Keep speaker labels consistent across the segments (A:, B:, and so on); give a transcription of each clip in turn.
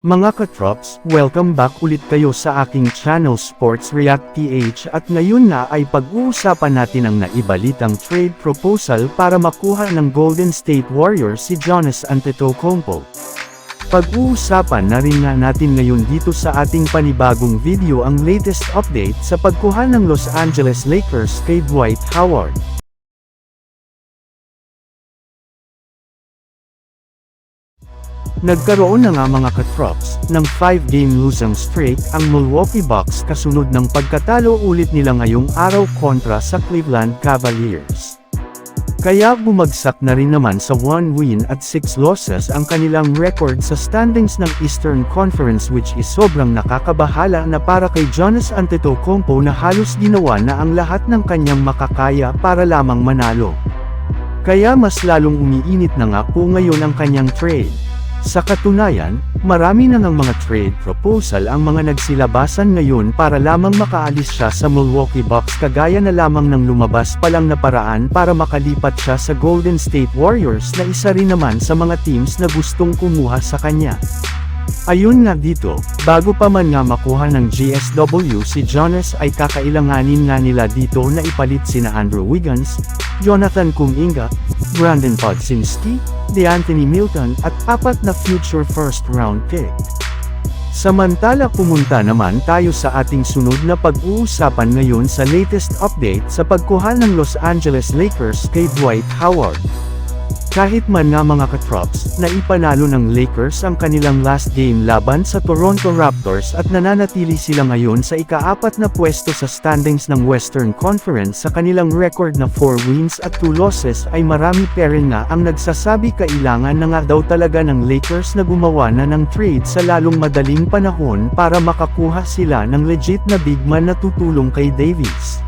A: Mga katrops, welcome back ulit kayo sa aking channel Sports React PH at ngayon na ay pag-uusapan natin ang naibalitang trade proposal para makuha ng Golden State Warriors si Giannis Antetokounmpo. Pag-uusapan na rin nga natin ngayon dito sa ating panibagong video ang latest update sa pagkuha ng Los Angeles Lakers kay Dwight Howard. Nagkaroon na nga mga katrops, ng 5-game losing streak ang Milwaukee Bucks kasunod ng pagkatalo ulit nila ngayong araw kontra sa Cleveland Cavaliers. Kaya bumagsak na rin naman sa 1 win at 6 losses ang kanilang record sa standings ng Eastern Conference, which is sobrang nakakabahala na para kay Giannis Antetokounmpo na halos ginawa na ang lahat ng kanyang makakaya para lamang manalo. Kaya mas lalong umiinit na nga po ngayon ang kanyang trade. Sa katunayan, marami na ng mga trade proposal ang mga nagsilabasan ngayon para lamang makaalis siya sa Milwaukee Bucks, kagaya na lamang ng lumabas pa lang na paraan para makalipat siya sa Golden State Warriors na isa rin naman sa mga teams na gustong kumuha sa kanya. Ayun nga dito, bago pa man nga makuha ng GSW si Giannis ay kakailanganin nga nila dito na ipalit sina Andrew Wiggins, Jonathan Kuminga, Brandon Podzinski, DeAnthony Milton at 4 na future first round pick. Samantala pumunta naman tayo sa ating sunod na pag-uusapan ngayon sa latest update sa pagkuha ng Los Angeles Lakers kay Dwight Howard. Kahit man nga mga katrops, na ipanalo ng Lakers ang kanilang last game laban sa Toronto Raptors at nananatili sila ngayon sa ika-4 na pwesto sa standings ng Western Conference sa kanilang record na 4 wins at 2 losses, ay marami pa rin nga ang nagsasabi kailangan na nga daw talaga ng Lakers na gumawa na ng trade sa lalong madaling panahon para makakuha sila ng legit na big man na tutulong kay Davis.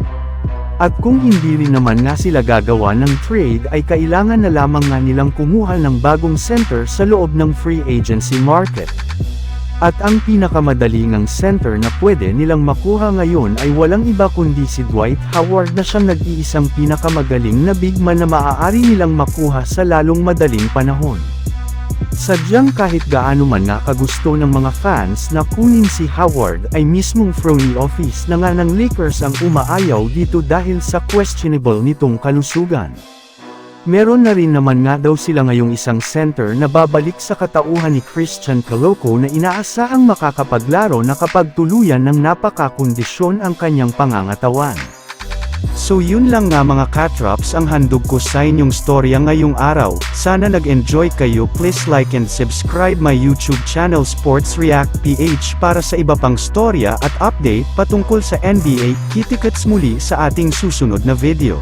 A: At kung hindi rin naman nga sila gagawa ng trade ay kailangan na lamang nga nilang kumuha ng bagong center sa loob ng free agency market. At ang pinakamadali ngang center na pwede nilang makuha ngayon ay walang iba kundi si Dwight Howard na siyang nag-iisang pinakamagaling na big man na maaari nilang makuha sa lalong madaling panahon. Sadyang kahit gaano man nga kagusto ng mga fans na kunin si Howard ay mismong front office na nga ng Lakers ang umaayaw dito dahil sa questionable nitong kalusugan. Meron na rin naman nga daw sila ngayong isang center na babalik sa katauhan ni Christian Koloko na inaasahang makakapaglaro na kapag tuluyan ng napakakondisyon ang kanyang pangangatawan. So yun lang nga mga katrops ang handog ko sa inyong storya ngayong araw. Sana nag-enjoy kayo. Please like and subscribe my YouTube channel Sports React PH para sa iba pang storya at update patungkol sa NBA. Kita-kits muli sa ating susunod na video.